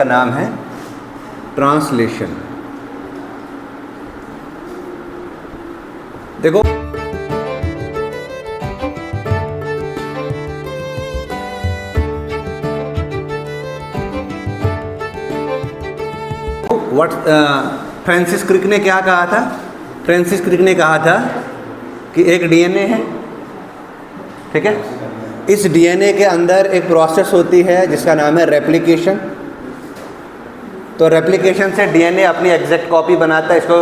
का नाम है ट्रांसलेशन। देखो फ्रांसिस क्रिक ने क्या कहा था? फ्रांसिस क्रिक ने कहा था कि एक डीएनए है, ठीक है, इस डीएनए के अंदर एक प्रोसेस होती है जिसका नाम है रेप्लिकेशन। तो रेप्लिकेशन से डीएनए अपनी एग्जैक्ट कॉपी बनाता है। इसको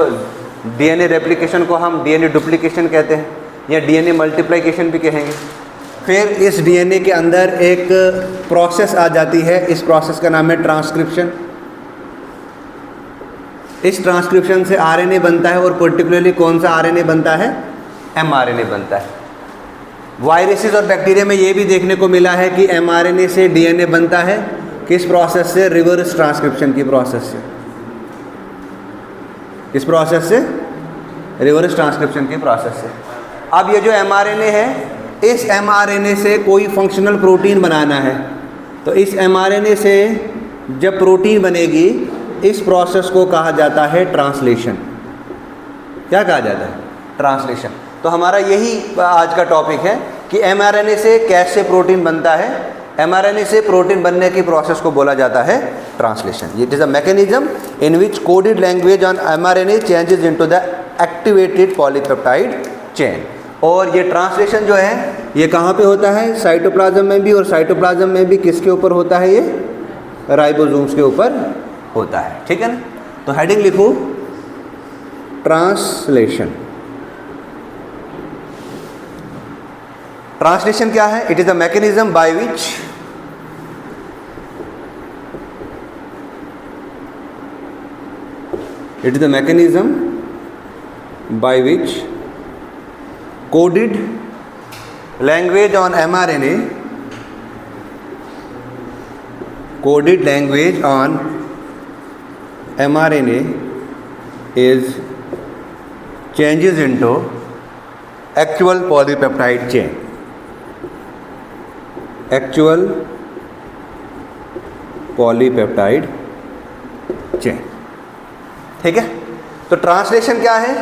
डीएनए रेप्लिकेशन को हम डीएनए डुप्लीकेशन कहते हैं या डीएनए मल्टीप्लिकेशन भी कहेंगे। फिर इस डीएनए के अंदर एक प्रोसेस आ जाती है, इस प्रोसेस का नाम है ट्रांसक्रिप्शन। इस ट्रांसक्रिप्शन से आरएनए बनता है और पर्टिकुलरली कौन सा आरएनए बनता है? एमआरएनए बनता है। वायरसेस और बैक्टीरिया में ये भी देखने को मिला है कि एमआरएनए से डीएनए बनता है। किस प्रोसेस से? रिवर्स ट्रांसक्रिप्शन की प्रोसेस से। किस प्रोसेस से? रिवर्स ट्रांसक्रिप्शन की प्रोसेस से। अब ये जो एमआरएनए है, इस एमआरएनए से कोई फंक्शनल प्रोटीन बनाना है, तो इस एमआरएनए से जब प्रोटीन बनेगी, इस प्रोसेस को कहा जाता है ट्रांसलेशन। क्या कहा जाता है? ट्रांसलेशन। तो हमारा यही आज का टॉपिक है कि एमआरएनए से कैसे प्रोटीन बनता है। एमआरएनए से प्रोटीन बनने की प्रोसेस को बोला जाता है translation. It is a mechanism in which coded language on mRNA changes into the activated polypeptide chain. और ये ट्रांसलेशन जो है ये कहाँ पे होता है? साइटोप्लाज्म में भी, और साइटोप्लाज्म में भी किसके ऊपर होता है? ये राइबोसोम्स के ऊपर होता है, ठीक है ना। तो हेडिंग लिखो ट्रांसलेशन। ट्रांसलेशन क्या है? It is the mechanism by which coded language on mRNA is changes into actual polypeptide chain. Actual polypeptide chain, ठीक है। तो ट्रांसलेशन क्या है?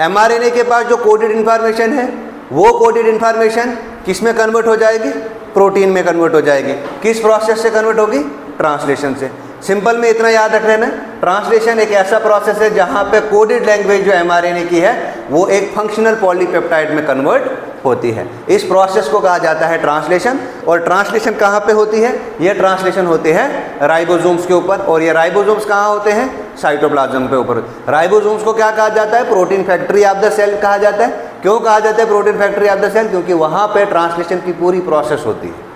एमआरएनए के पास जो कोडेड इंफॉर्मेशन है, वो कोडेड इंफॉर्मेशन किस में कन्वर्ट हो जाएगी? प्रोटीन में कन्वर्ट हो जाएगी। किस प्रोसेस से कन्वर्ट होगी? ट्रांसलेशन से। सिंपल में इतना याद रख लेना, ट्रांसलेशन एक ऐसा प्रोसेस है जहां पे कोडेड लैंग्वेज जो एमआरएनए की है वो एक फंक्शनल पॉलीपेप्टाइड में कन्वर्ट होती है। इस प्रोसेस को कहा जाता है ट्रांसलेशन। और ट्रांसलेशन कहाँ पे होती है? ये ट्रांसलेशन होते हैं राइबोसोम्स के ऊपर। और ये राइबोसोम्स कहाँ होते हैं? साइटोप्लाज्म के ऊपर। राइबोसोम्स को क्या कहा जाता है? Protein factory of the cell कहा जाता है। क्यों कहा जाता है protein factory of the cell? क्योंकि वहाँ पे ट्रांसलेशन की पूरी प्रोसेस होती है।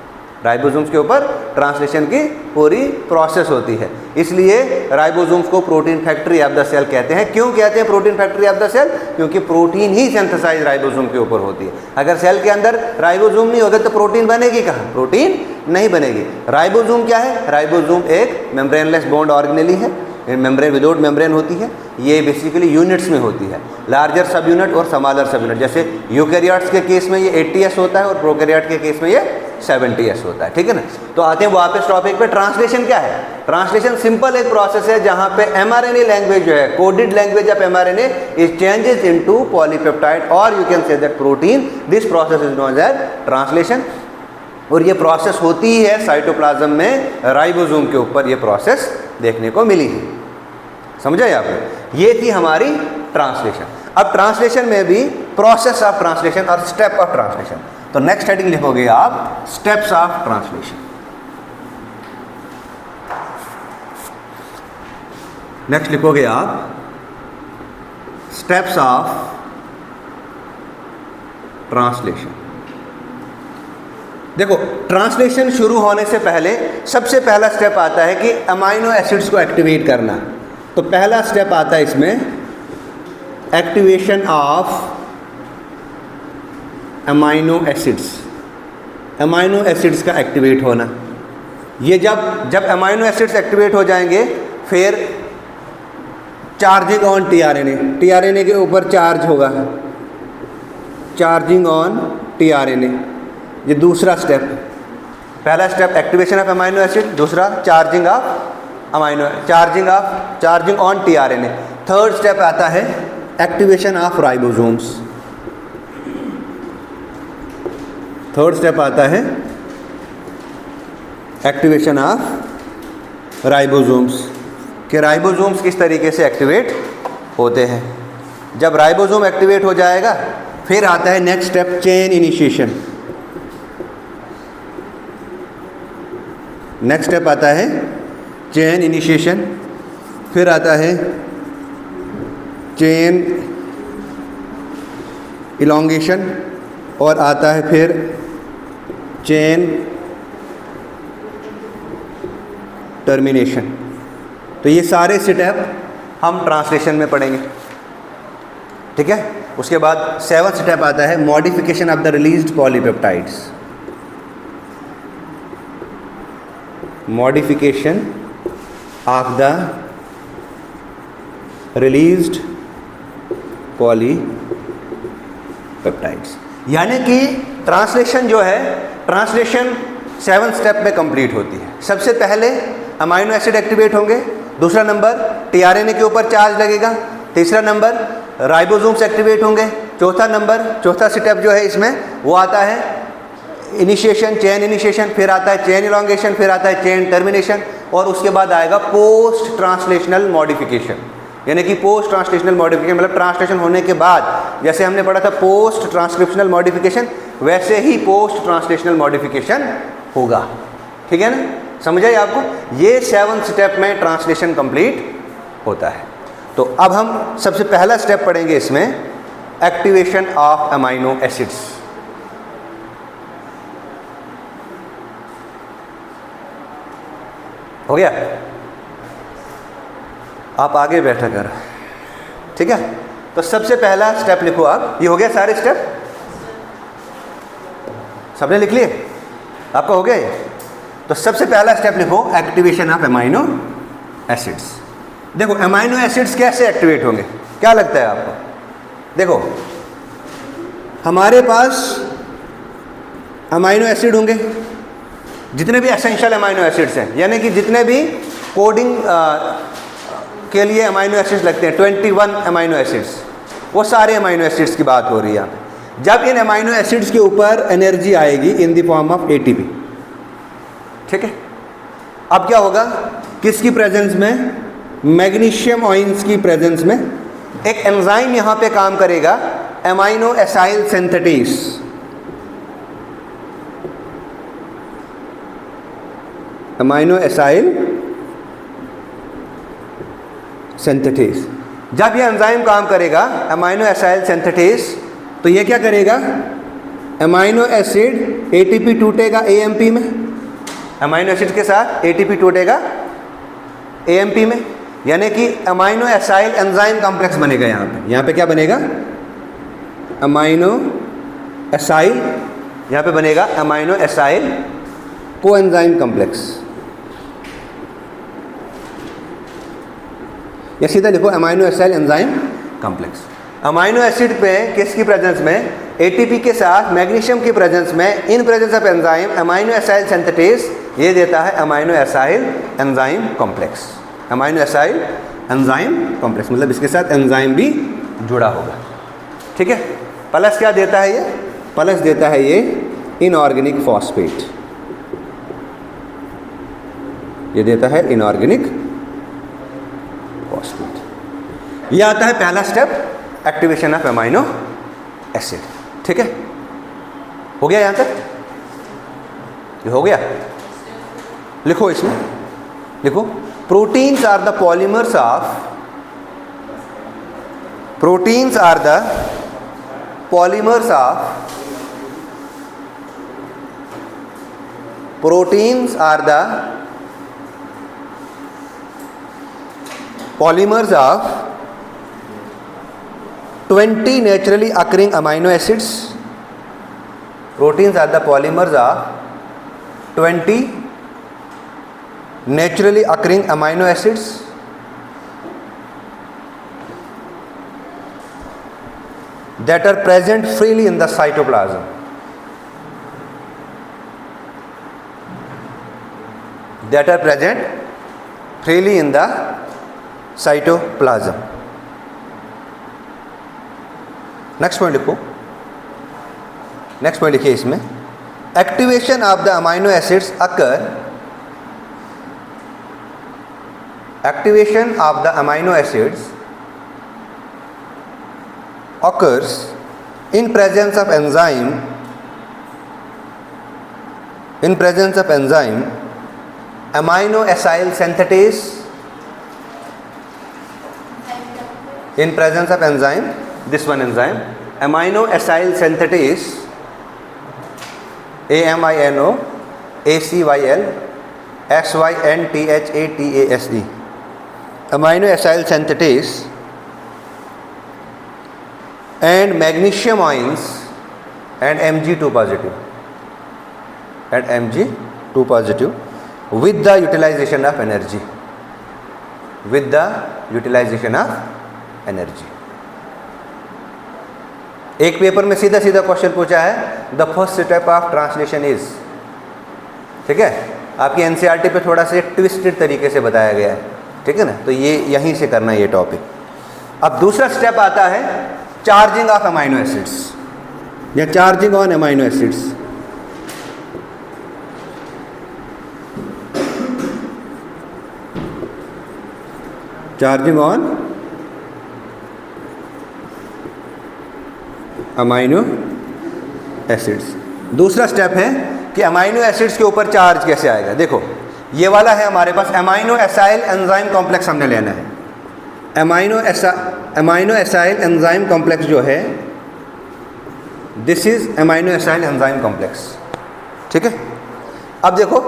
राइबोसोम्स के ऊपर ट्रांसलेशन की पूरी प्रोसेस होती है, इसलिए राइबोसोम्स को protein factory of the cell कहते हैं। क्यों कहते हैं protein factory of the cell? क्योंकि प्रोटीन ही सिंथेसाइज राइबोसोम के ऊपर होती है। अगर सेल के अंदर राइबोसोम नहीं होगा तो प्रोटीन बनेगी कहाँ? प्रोटीन नहीं बनेगी। राइबोसोम क्या है? राइबोसोम एक मेम्ब्रेनलेस बॉन्ड ऑर्गेनेली है, मेम्ब्रेन विदाउट मेम्ब्रेन होती है। ये बेसिकली यूनिट्स में होती है, लार्जर सब यूनिट और स्मॉलर सब यूनिट। जैसे यूकैरियोट्स के केस में ये 80S होता है और प्रोकैरियोट के केस में ये 70S होता है, ठीक है ना। तो आते हैं वापस टॉपिक पे। ट्रांसलेशन क्या है? ट्रांसलेशन सिंपल एक प्रोसेस है जहां पे एमआरएनए लैंग्वेज जो है, coded language of mRNA is changes into polypeptide और you can say that protein. This process is known as translation. और ये प्रोसेस होती है साइटोप्लाज्म में राइबोसोम के ऊपर, ये प्रोसेस देखने को मिली है। समझा आपने? ये थी हमारी ट्रांसलेशन। अब ट्रांसलेशन में भी प्रोसेस ऑफ ट्रांसलेशन और स्टेप ऑफ ट्रांसलेशन। तो नेक्स्ट हेडिंग लिखोगे आप स्टेप्स ऑफ ट्रांसलेशन। नेक्स्ट लिखोगे आप स्टेप्स ऑफ ट्रांसलेशन। देखो, ट्रांसलेशन शुरू होने से पहले सबसे पहला स्टेप आता है कि अमाइनो एसिड्स को एक्टिवेट करना। तो पहला स्टेप आता है इसमें activation of amino acids. Amino acids का एक्टिवेट होना, ये जब अमाइनो एसिड्स एक्टिवेट हो जाएंगे फिर चार्जिंग ऑन टीआरएनए। टीआरएनए के ऊपर चार्ज होगा, चार्जिंग ऑन टीआरएनए। ये दूसरा स्टेप। पहला step activation of amino acid, दूसरा charging of amino charging on tRNA. Third step आता है activation of ribosomes. Third step आता है एक्टिवेशन ऑफ राइबोसोम्स, कि राइबोसोम्स किस तरीके से एक्टिवेट होते हैं। जब राइबोसोम एक्टिवेट हो जाएगा फिर आता है next step chain initiation. Next step आता है चेन इनिशिएशन, फिर आता है चेन इलॉन्गेशन और आता है फिर चेन टर्मिनेशन। तो ये सारे स्टेप हम ट्रांसलेशन में पढ़ेंगे, ठीक है। उसके बाद 7th स्टेप आता है modification of the released polypeptides. Modification of the released polypeptides, यानी कि ट्रांसलेशन जो है, ट्रांसलेशन 7th स्टेप में कंप्लीट होती है। सबसे पहले अमाइनो एसिड एक्टिवेट होंगे, दूसरा नंबर टीआरएनए के ऊपर चार्ज लगेगा, तीसरा नंबर राइबोसोम्स एक्टिवेट होंगे, चौथा स्टेप जो है इसमें वो आता है इनिशिएशन, चेन इनिशिएशन, फिर आता है चेन इलॉन्गेशन, फिर आता है चेन टर्मिनेशन, और उसके बाद आएगा पोस्ट ट्रांसलेशनल मॉडिफिकेशन। यानी कि पोस्ट ट्रांसलेशनल मॉडिफिकेशन मतलब ट्रांसलेशन होने के बाद, जैसे हमने पढ़ा था पोस्ट ट्रांसक्रिप्शनल मॉडिफिकेशन, वैसे ही पोस्ट ट्रांसलेशनल मॉडिफिकेशन होगा, ठीक है ना। समझ आई आपको? ये 7th स्टेप में ट्रांसलेशन कंप्लीट होता है। तो अब हम सबसे पहला स्टेप पढ़ेंगे इसमें, एक्टिवेशन ऑफ अमाइनो एसिड्स। हो गया? आप आगे बैठा कर, ठीक है। तो सबसे पहला स्टेप लिखो आप। ये हो गया सारे स्टेप, सबने लिख लिए? आपका हो गया ये? तो सबसे पहला स्टेप लिखो एक्टिवेशन ऑफ अमाइनो एसिड्स। देखो अमाइनो एसिड्स कैसे एक्टिवेट होंगे, क्या लगता है आपको? देखो हमारे पास अमाइनो एसिड होंगे, जितने भी एसेंशियल अमाइनो एसिड्स हैं, यानी कि जितने भी कोडिंग के लिए अमाइनो एसिड्स लगते हैं, 21 अमाइनो एसिड्स, वो सारे अमाइनो एसिड्स की बात हो रही है यहाँ पे। जब इन अमाइनो एसिड्स के ऊपर एनर्जी आएगी in the form of ATP, ठीक है। अब क्या होगा, किसकी प्रेजेंस में? मैग्नीशियम आयंस की प्रेजेंस में एक एंजाइम यहाँ पे काम करेगा, amino acyl synthetase. Amino acyl synthetase. जब ये एंजाइम काम करेगा अमाइनो एसाइल सिंथेटेस, तो ये क्या करेगा, अमाइनो एसिड एटीपी टूटेगा एएमपी में, अमाइनो एसिड के साथ एटीपी टूटेगा एएमपी में, यानी कि अमाइनो एसाइल एंजाइम कॉम्प्लेक्स बनेगा। यहाँ पे क्या बनेगा, अमाइनो एसाइल, यहाँ पे बनेगा अमाइनो एसाइल कोएंजाइम कॉम्प्लेक्स, या सीधा लिखो amino acyl enzyme complex. Amino acid पे किसकी प्रेजेंस में, एटीपी के साथ मैग्नीशियम की प्रेजेंस में, in presence of enzyme amino acyl synthetase, ये देता है amino acyl enzyme complex. Amino acyl enzyme complex मतलब इसके साथ एंजाइम भी जुड़ा होगा, ठीक है। प्लस क्या देता है ये, प्लस देता है ये इनऑर्गेनिक फॉस्फेट, ये देता है इनऑर्गेनिक फॉस्फेट। ये आता है पहला step, activation of amino acid, ठीक है। हो गया यहाँ तक? ये हो गया। लिखो इसमें, लिखो proteins are the polymers of, proteins are the polymers of, proteins are the polymers of 20 naturally occurring amino acids. Proteins are the polymers of 20 naturally occurring amino acids that are present freely in the cytoplasm. That are present freely in the cytoplasm. Next point लिखो, next point लिखिए इसमें, activation of the amino acids occur, activation of the amino acids occurs in presence of enzyme, in presence of enzyme amino acyl synthetase, in presence of enzyme, this one enzyme amino acyl synthetase, AMINO ACYL SYNTHATASE, amino acyl synthetase and magnesium ions and Mg2 positive, and Mg2 positive with the utilization of energy, with the utilization of energy. एक paper में सीधा सीधा question पूछा है, the first step of translation is, ठीक है, आपकी NCERT पे थोड़ा सा ट्विस्टेड तरीके से बताया गया है, ठीक है ना, तो ये यहीं से करना है ये टॉपिक. अब दूसरा स्टेप आता है चार्जिंग ऑफ अमाइनो एसिड्स या charging on amino acids. Charging on amino acids. दूसरा स्टेप है कि अमाइनो एसिड्स के ऊपर चार्ज कैसे आएगा. देखो ये वाला है हमारे पास अमाइनो एसाइल एंजाइम कॉम्प्लेक्स हमने लेना है. अमाइनो एसाइल एंजाइम कॉम्प्लेक्स जो है, this is amino acyl enzyme complex, ठीक है. अब देखो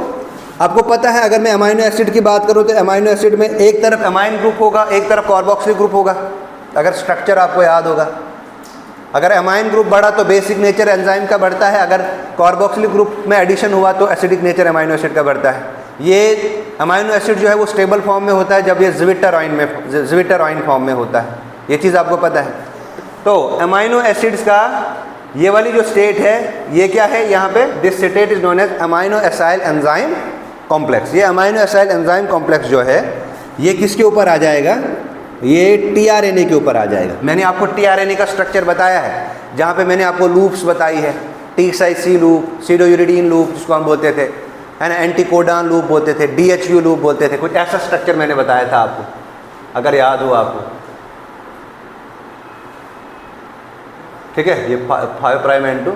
आपको पता है अगर मैं अमाइनो एसिड की बात करूं तो अमाइनो एसिड में एक तरफ अमाइन ग्रुप होगा, एक तरफ कार्बोक्सिलिक ग्रुप होगा. अगर स्ट्रक्चर आपको याद होगा, अगर अमाइन ग्रुप बढ़ा तो बेसिक नेचर एंजाइम का बढ़ता है, अगर कार्बोक्सिलिक ग्रुप में एडिशन हुआ तो एसिडिक नेचर अमाइनो एसिड का बढ़ता है. ये अमाइनो एसिड जो है वो स्टेबल फॉर्म में होता है जब ये ज़्विट्टरऑइन फॉर्म में होता है. ये चीज़ आपको पता है. तो अमाइनो एसिड्स का ये वाली जो स्टेट है ये क्या है, यहाँ पे this state is known as amino acyl enzyme complex. ये अमाइनो एसाइल एंजाइम कॉम्प्लेक्स जो है ये किसके ऊपर आ जाएगा, ये टीआरएनए के ऊपर आ जाएगा. मैंने आपको टीआरएनए का स्ट्रक्चर बताया है, जहाँ पे मैंने आपको लूप्स बताई है, टी साइज सी लूप, सीडोयूरिडीन लूप जिसको हम बोलते थे, है ना, एंटीकोडान लूप बोलते थे, डीएचयू लूप बोलते थे. कुछ ऐसा स्ट्रक्चर मैंने बताया था आपको, अगर याद हो आपको, ठीक है. ये 5 प्राइम एंड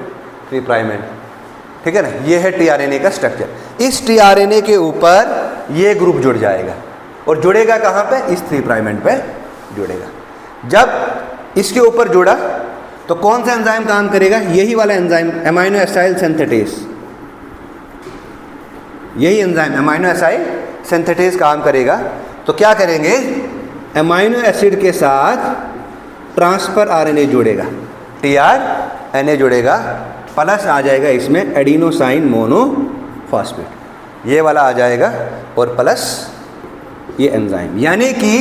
3 प्राइम एंड, ठीक है ना. ये है टीआरएनए का स्ट्रक्चर. इस टीआरएनए के ऊपर ये ग्रुप जुड़ जाएगा और जुड़ेगा कहाँ पे, इस 3 प्राइम एंड पे जुड़ेगा. जब इसके ऊपर जुड़ा तो कौन सा एंजाइम काम करेगा, यही वाला एंजाइम अमाइनो एसाइल सिंथेटेज, यही एंजाइम अमाइनो एसाइल सिंथेटेज काम करेगा. तो क्या करेंगे, अमाइनो एसिड के साथ ट्रांसफर आरएनए जुड़ेगा, टीआरएनए जुड़ेगा, प्लस आ जाएगा इसमें एडिनोसाइन मोनोफॉस्फेट, ये वाला आ जाएगा, और प्लस ये एंजाइम. यानी कि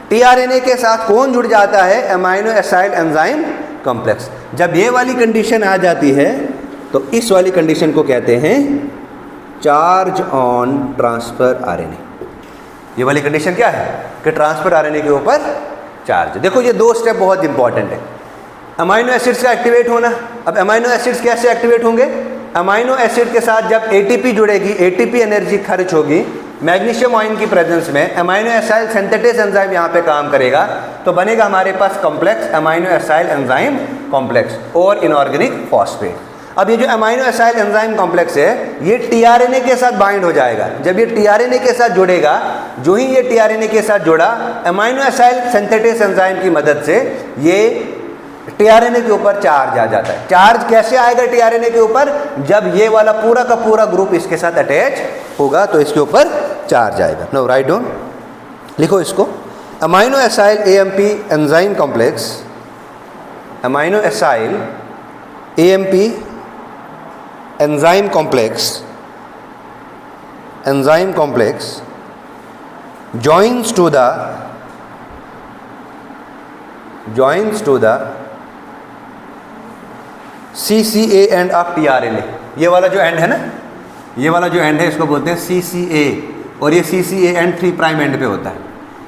टीआरएनए के साथ कौन जुड़ जाता है, अमाइनो एसाइल एंजाइम कॉम्प्लेक्स. जब ये वाली कंडीशन आ जाती है तो इस वाली कंडीशन को कहते हैं चार्ज ऑन ट्रांसफर आरएनए. ये वाली कंडीशन क्या है कि ट्रांसफर आरएनए के ऊपर चार्ज. देखो ये 2 स्टेप बहुत इंपॉर्टेंट है. अमाइनो एसिड्स का एक्टिवेट होना. अब अमाइनो एसिड्स कैसे एक्टिवेट होंगे, अमाइनो एसिड के साथ जब एटीपी जुड़ेगी, एटीपी एनर्जी खर्च होगी, मैग्नीशियम आयन की प्रेजेंस में अमाइनो एसाइल सिंथेटेज एंजाइम यहाँ पे काम करेगा, तो बनेगा हमारे पास complex amino acyl enzyme complex और इनऑर्गेनिक फॉस्फेट. अब ये जो अमाइनो एसाइल एंजाइम कॉम्प्लेक्स है ये टीआरएनए के साथ बाइंड हो जाएगा. जब ये टीआरएनए के साथ जुड़ेगा, जो ही ये टीआरएनए के साथ जुड़ा, अमाइनो एसाइल सिंथेटेज एंजाइम की मदद से ये टीआरएनए के ऊपर चार्ज आ जाता है. चार्ज कैसे आएगा टीआरएनए के ऊपर, जब ये वाला पूरा का पूरा ग्रुप इसके साथ अटैच होगा तो इसके ऊपर चार्ज आएगा. नो राइट डाउन, लिखो इसको, amino acyl AMP enzyme complex, amino acyl AMP enzyme complex joins to the CCA end of tRNA. ये वाला जो एंड है ना, ये वाला जो एंड है इसको बोलते हैं CCA और ये CCA एंड 3 प्राइम एंड पे होता है।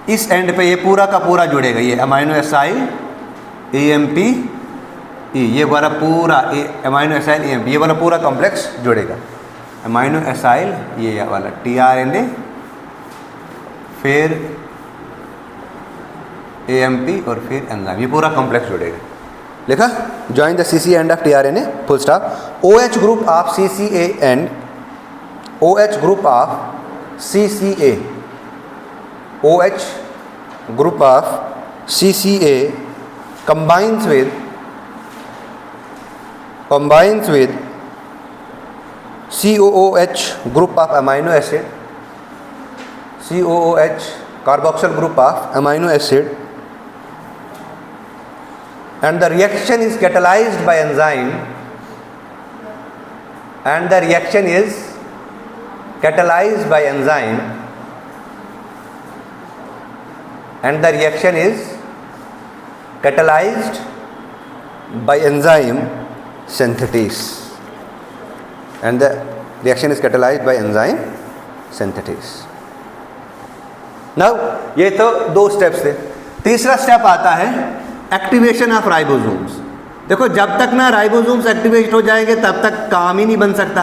इस एंड पे ये पूरा का पूरा जुड़ेगा, ये अमाइनो एसाइल AMP E, ये वाला पूरा अमाइनो एसाइल AMP, ये वाला पूरा कॉम्प्लेक्स जुड़ेगा। अमाइनो एसाइल ये वाला tRNA फिर AMP और फिर एंजाइम, ये पूरा कॉम्प्लेक्स जुड़ेगा। लिखा, join the CCA end of tRNA full stop. OH group of CCA and OH group of CCA, OH group of CCA combines with COOH group of amino acid, COOH carboxyl group of amino acid, and the reaction is catalyzed by enzyme, and the reaction is catalyzed by enzyme, and the reaction is catalyzed by enzyme synthesis, and the reaction is catalyzed by enzyme synthesis. Now ये तो 2 steps थे। तीसरा step आता है activation of ribosomes. देखो जब तक ना राइबोसोम्स एक्टिवेट हो जाएंगे तब तक काम ही नहीं बन सकता।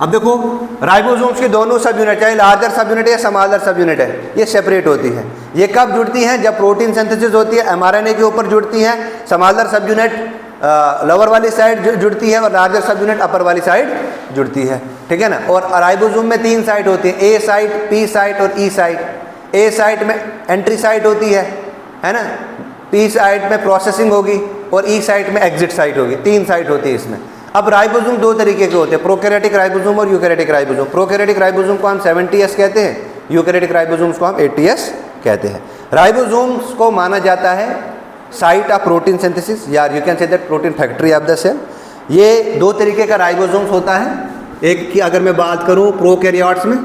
अब देखो राइबोसोम्स के दोनों सब यूनिट, चाहे लार्जर सब यूनिट या स्मॉलर सब यूनिट है, ये सेपरेट होती है। ये कब जुड़ती हैं? जब प्रोटीन सिंथेसिस होती है, mRNA के ऊपर जुड़ती हैं। स्मॉलर सब यूनिट लोअर वाली साइड जुड़ती है और लार्जर सब यूनिट अपर वाली साइड जुड़ती है, ठीक है ना। और राइबोसोम में 3 साइट होती है, A साइट, P साइट और E साइट। A साइट में एंट्री साइट होती है ना, P साइट में प्रोसेसिंग होगी और E साइट में एग्जिट साइट होगी। 3 साइट होती है इसमें। अब राइबोसोम 2 तरीके के होते हैं, प्रोकैरियोटिक राइबोसोम और यूकैरियोटिक राइबोसोम। प्रोकैरियोटिक राइबोसोम को हम 70S कहते हैं, यूकैरियोटिक राइबोसोम्स को हम 80S कहते हैं। राइबोसोम्स को माना जाता है साइट ऑफ प्रोटीन सिंथेसिस, या you can say that protein factory of the cell. ये 2 तरीके का राइबोसोम्स होता है। एक की अगर मैं बात करूँ प्रोकैरियोट्स में,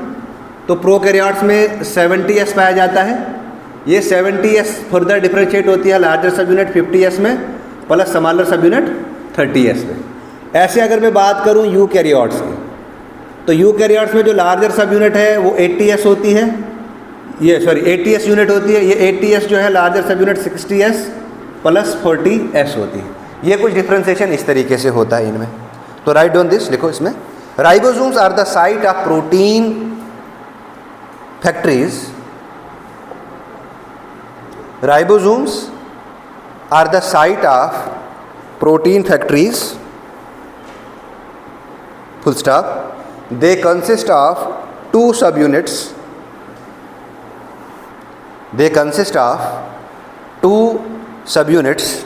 तो प्रोकैरियोट्स में 70S पाया जाता है। ये 70S फर्दर डिफरेंशिएट होती है लार्जर सब यूनिट 50S में प्लस स्मॉलर सब यूनिट 30S में। ऐसे अगर मैं बात करूं यूकैरियोट्स की, तो यूकैरियोट्स में जो लार्जर सब यूनिट है वो 80S होती है, ये 80S यूनिट होती है। ये 80S जो है लार्जर सब यूनिट 60S प्लस 40S होती है। ये कुछ डिफ्रेंसिएशन इस तरीके से होता है इनमें। तो राइट डाउन दिस, लिखो इसमें, ribosomes are the site of protein factories, ribosomes are the site of protein factories full stop. They consist of 2 subunits. They consist of 2 subunits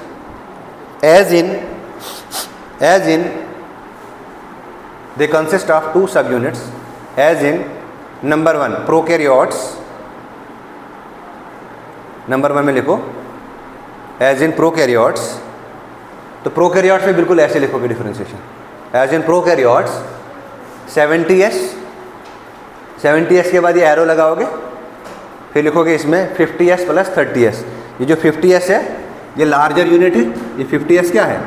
as in they consist of 2 subunits as in number 1 prokaryotes, number 1 में लिखो as in prokaryotes। तो prokaryotes में बिल्कुल ऐसे लिखोगे differentiation, as in prokaryotes 70S के बाद ये एरो लगाओगे, फिर लिखोगे इसमें 50S प्लस 30S। ये जो 50S है ये लार्जर यूनिट है, ये 50S क्या है?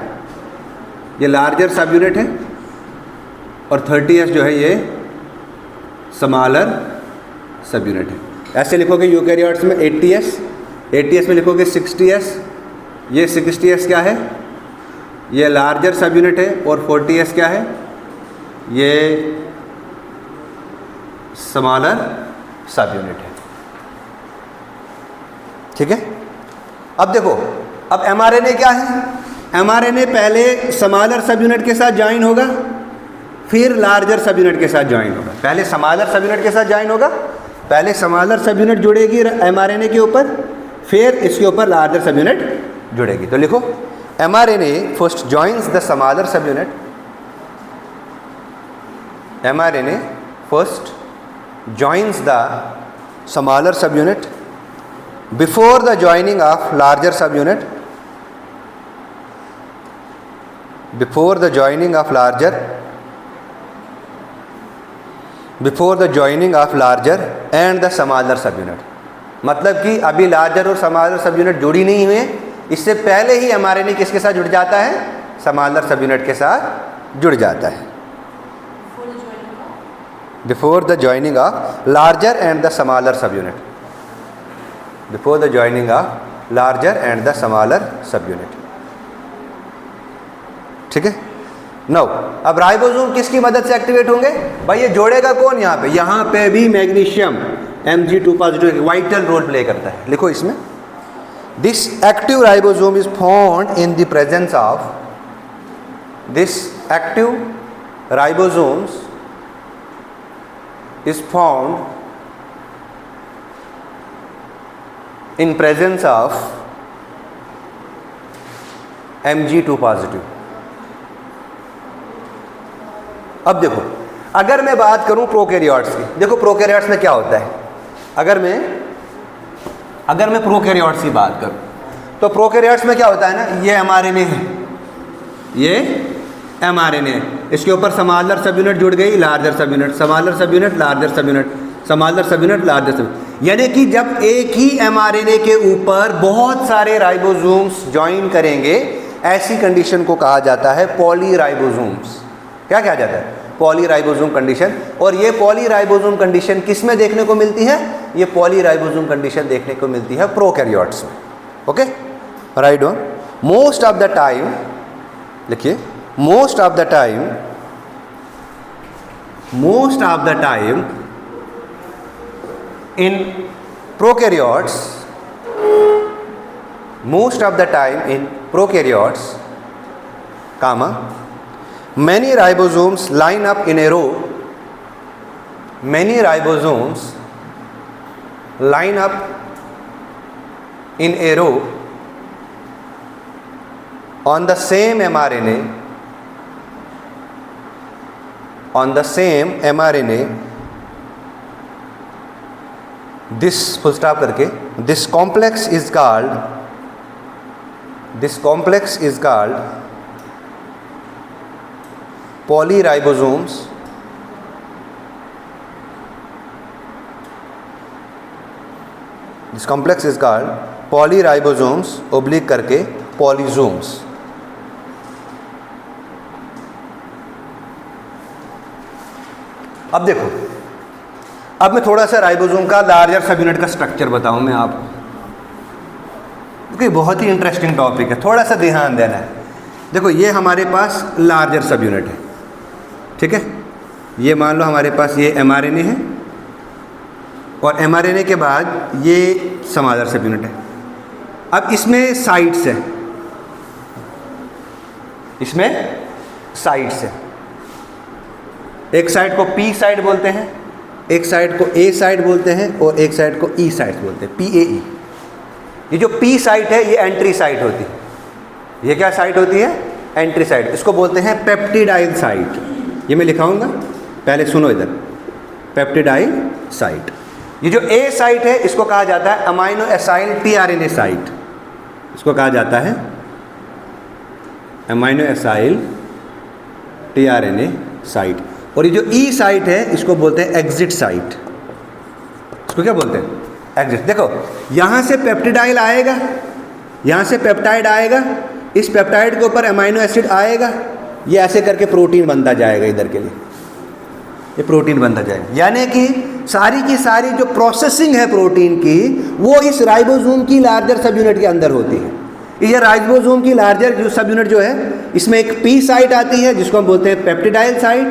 ये लार्जर सब यूनिट है, और 30S जो है ये स्मॉलर सब यूनिट है। ऐसे लिखोगे यूकैरियोट्स में 80S में लिखोगे 60S, ये 60S क्या है? ये लार्जर सब यूनिट है, और 40S क्या है? ये स्मॉलर सब यूनिट है, ठीक है। अब देखो, अब mRNA क्या है? mRNA पहले स्मॉलर सब यूनिट के साथ ज्वाइन होगा, फिर लार्जर सब यूनिट के साथ ज्वाइन होगा। पहले स्मॉलर सब यूनिट के साथ ज्वाइन होगा, पहले स्मॉलर सब यूनिट जुड़ेगी mRNA के ऊपर, फिर इसके ऊपर लार्जर सब यूनिट जुड़ेगी। तो लिखो mRNA first joins the smaller subunit, mRNA first joins the smaller subunit before the joining of larger subunit, before the joining of larger and the smaller subunit। मतलब कि अभी लार्जर और स्मॉलर सब unit जुड़ी नहीं हुए, इससे पहले ही mRNA किसके साथ जुड़ जाता है? स्मॉलर सब यूनिट के साथ जुड़ जाता है। Before the joining of larger and the smaller सब unit, before the joining of larger and the smaller सब यूनिट। ठीक है। नाउ अब राइबोसोम किसकी मदद से एक्टिवेट होंगे भाई? ये जोड़ेगा कौन? यहाँ पे भी magnesium Mg2 positive vital role play करता है। लिखो इसमें, this active ribosome is found in the presence of, this active ribosomes is found in presence of Mg2 positive। अब देखो, अगर मैं बात करूं प्रोकैरियोट्स की, देखो प्रोकैरियोट्स में क्या होता है, अगर मैं प्रोकैरियोट्स की बात करूं तो प्रोकैरियोट्स में क्या होता है ना, ये mRNA है, ये mRNA, इसके ऊपर स्मॉलर सब यूनिट जुड़ गई, लार्जर सब यूनिट, स्मॉलर सब यूनिट, लार्जर सब यूनिट, स्मॉलर सब यूनिट, लार्जर सब यूनिट। यानी कि जब एक ही mRNA के ऊपर बहुत सारे राइबोसोम्स ज्वाइन करेंगे, ऐसी कंडीशन को कहा जाता है पॉलीराइबोसोम्स। क्या कहा जाता है? Polyribosome condition. और ये पॉलीराइबोसोम कंडीशन किस में देखने को मिलती है? ये पॉलीराइबोसोम कंडीशन देखने को मिलती है प्रोकैरियोट्स में। Okay, right on. Most of the time, लिखिए, most of the time in prokaryotes, most of the time in prokaryotes, comma, many ribosomes line up in a row, many ribosomes line up in a row on the same mRNA, on the same mRNA, this full stop करके, this complex is called polyribosomes, this complex is called polyribosomes oblique करके polysomes। अब देखो, अब मैं थोड़ा सा ribosome का larger सब यूनिट का स्ट्रक्चर बताऊं मैं आपको, क्योंकि बहुत ही इंटरेस्टिंग टॉपिक है, थोड़ा सा ध्यान देना है। देखो, ये हमारे पास लार्जर सब यूनिट है, ठीक है। ये मान लो हमारे पास ये mRNA है, और mRNA के बाद ये स्मॉलर सब यूनिट है। अब इसमें साइट्स है, इसमें साइट्स है। एक साइड को P साइड बोलते हैं, एक साइड को A साइड बोलते हैं, और एक साइड को E साइड बोलते हैं, PAE। ये जो P साइट है ये एंट्री साइट होती है। ये क्या साइट होती है? Entry site. इसको बोलते हैं पेप्टिडाइल साइट। ये मैं लिखाऊंगा, पहले सुनो इधर, पेप्टिडाइल साइट। ये जो A साइट है इसको कहा जाता है अमाइनो एसाइल tRNA साइट। इसको कहा जाता है अमाइनो एसाइल tRNA साइट। और ये जो E साइट है इसको बोलते हैं एग्जिट साइट। इसको क्या बोलते हैं? एग्जिट। देखो, यहाँ से पेप्टिडाइल आएगा, यहाँ से पेप्टाइड आएगा, इस पेप्टाइड के ऊपर अमाइनो एसिड आएगा, ये ऐसे करके प्रोटीन बनता जाएगा। इधर के लिए ये प्रोटीन बनता जाएगा। यानी कि सारी की सारी जो प्रोसेसिंग है प्रोटीन की, वो इस राइबोसोम की लार्जर सब यूनिट के अंदर होती है। ये राइबोसोम की लार्जर जो सब यूनिट जो है, इसमें एक P साइट आती है जिसको हम बोलते हैं पेप्टिडाइल साइट,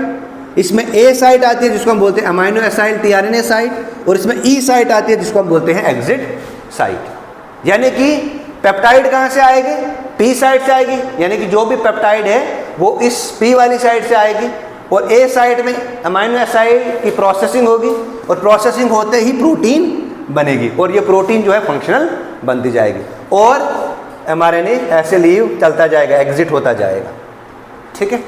इसमें A साइट आती है जिसको हम बोलते हैं अमाइनो एसाइल tRNA साइट, और इसमें E साइट आती है जिसको हम बोलते हैं एग्जिट साइट। यानी कि पेप्टाइड कहाँ से आएगी? P साइट से आएगी। यानी कि जो भी पेप्टाइड है वो इस P वाली साइट से आएगी, और A साइट में अमाइनो एसाइड की प्रोसेसिंग होगी, और प्रोसेसिंग होते ही प्रोटीन बनेगी, और ये प्रोटीन जो है फंक्शनल बनती जाएगी, और mRNA ऐसे लीव चलता जाएगा, एग्जिट होता जाएगा। ठीक है,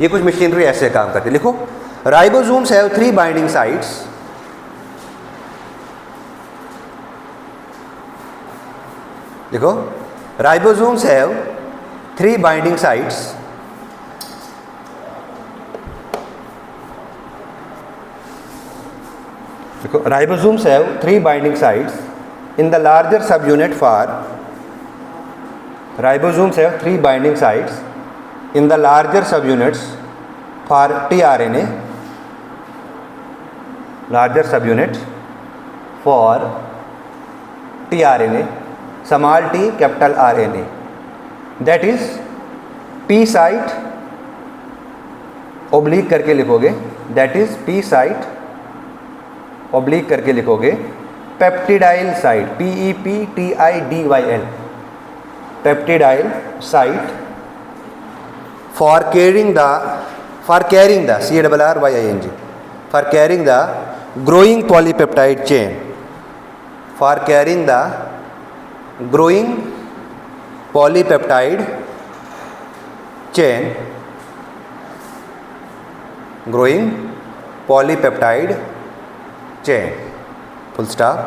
ये कुछ मशीनरी ऐसे काम करती है। लिखो, राइबोसोम्स हैव 3 बाइंडिंग साइट्स। देखो, राइबोसोम्स हैव 3 बाइंडिंग साइट्स। देखो, ribosomes have 3 binding sites in the larger सब unit for, ribosomes have 3 binding sites in the larger subunits for tRNA, larger subunit for tRNA, small t capital RNA, that is p site oblique करके लिखोगे, that is p site oblique करके लिखोगे peptidyl site, PEPTIDYL, peptidyl site for carrying the CARRYING, for carrying the growing polypeptide chain, for carrying the growing polypeptide chain, growing polypeptide chain, full stop.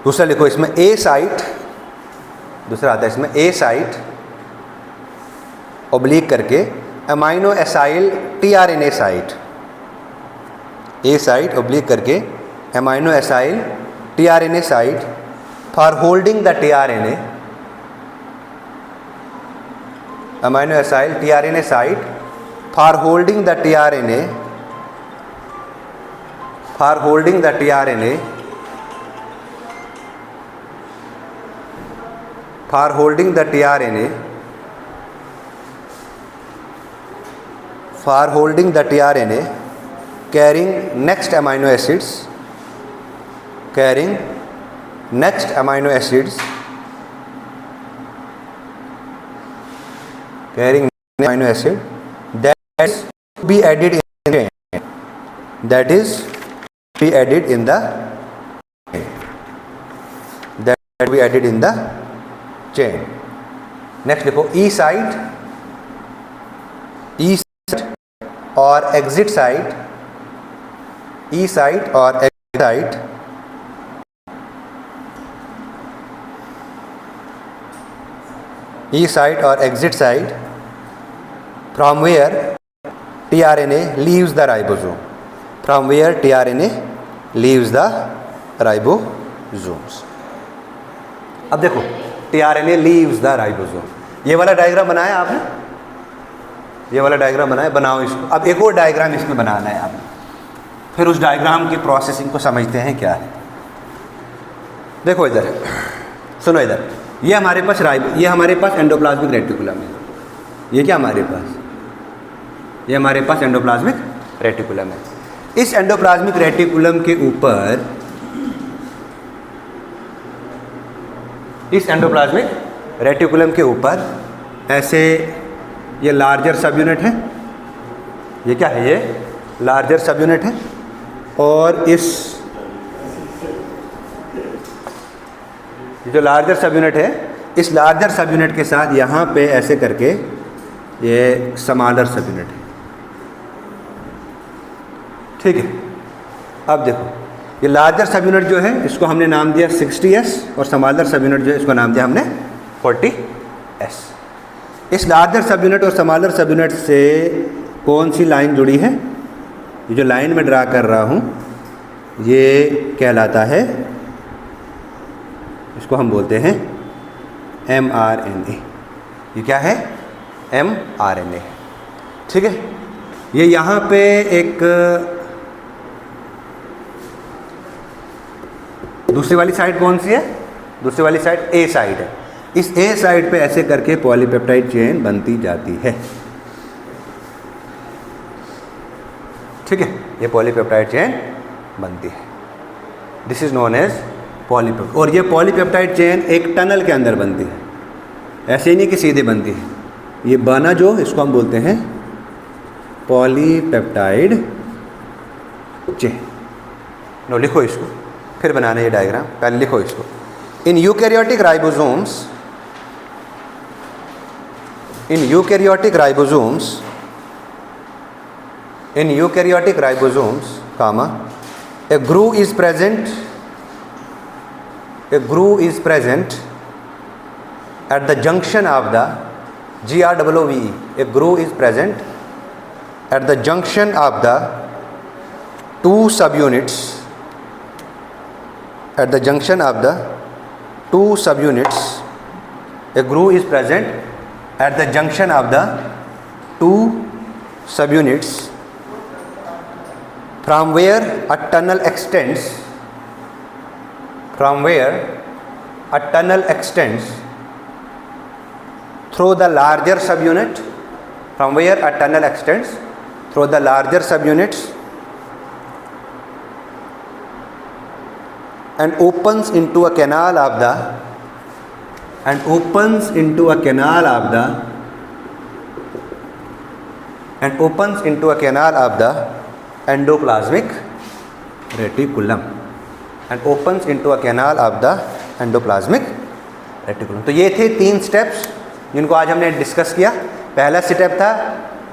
दूसरा लिखो इसमें ए site, दूसरा आता है इसमें ए site oblique करके अमाइनो एसाइल tRNA साइट, ए site oblique करके amino acyl tRNA site for holding the tRNA, amino acyl tRNA site for holding the tRNA, for holding the tRNA, for holding the tRNA, for holding the tRNA carrying next amino acids, carrying next amino acids, carrying amino acid that is to be added in the chain, that is be added in the chain, that be added in the chain. Next लिखो E site, E site और exit site, E site और exit site, E site और exit site from where tRNA leaves the ribosome, from where tRNA leaves the ribosomes। अब देखो tRNA leaves the ribosome, ये वाला diagram बनाया आपने, ये वाला डायग्राम बनाया, बनाओ इसको। अब एक और डायग्राम इसमें बनाना है आपने, फिर उस डायग्राम की प्रोसेसिंग को समझते हैं क्या है। देखो इधर, सुनो इधर, ये हमारे पास ये हमारे पास एंडोप्लाज्मिक रेटिकुलम है, ये क्या हमारे पास, ये हमारे पास एंडोप्लाज्मिक रेटिकुलम है। इस एंडोप्लाज्मिक रेटिकुलम के ऊपर, इस एंडोप्लाज्मिक रेटिकुलम के ऊपर ऐसे ये लार्जर सब यूनिट है, ये क्या है, ये लार्जर सब यूनिट है, और इस जो लार्जर सब यूनिट है, इस लार्जर सब यूनिट के साथ यहाँ पे ऐसे करके ये स्मॉलर सब यूनिट है, ठीक है। अब देखो ये लार्जर सब यूनिट जो है इसको हमने नाम दिया 60S और स्मॉलर सब यूनिट जो है इसको नाम दिया हमने 40S। इस लार्जर सब यूनिट और स्मॉलर सब यूनिट से कौन सी लाइन जुड़ी है, ये जो लाइन में ड्रा कर रहा हूँ ये कहलाता है, इसको हम बोलते हैं mRNA। ये क्या है, mRNA, ठीक है। ये यहाँ पे एक दूसरी वाली साइड कौन सी है, दूसरी वाली साइड ए साइड है। इस ए साइड पे ऐसे करके पॉलीपेप्टाइड चेन बनती जाती है, ठीक है। ये पॉलीपेप्टाइड चेन बनती है, this is known as polypeptide. और ये पॉलीपेप्टाइड चेन एक टनल के अंदर बनती है, ऐसे ही नहीं कि सीधे बनती है। ये बना जो इसको हम बोलते हैं पॉलीपेप्टाइड चेन। नो लिखो इसको, फिर बनाना ये डायग्राम, पहले लिखो इसको। In eukaryotic ribosomes, in eukaryotic ribosomes, comma, a groove is present at the junction of the GROOVE, a groove is present at the junction of the two subunits, at the junction of the two subunits, a groove is present at the junction of the two subunits from where a tunnel extends, from where a tunnel extends through the larger subunit, from where a tunnel extends through the larger subunits and opens into a canal of the, and opens into a canal of the, and opens into a canal of the endoplasmic reticulum, and opens into a canal of the endoplasmic reticulum. तो ये थे 3 steps जिनको आज हमने discuss किया. पहला step था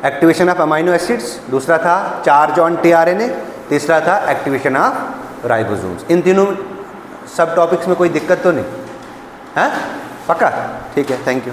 activation of amino acids, दूसरा था चार्ज ऑन टीआरएनए, तीसरा था एक्टिवेशन ऑफ राइबोसोम्स. इन तीनों सब टॉपिक्स में कोई दिक्कत तो नहीं है? पक्का? ठीक है, थैंक यू.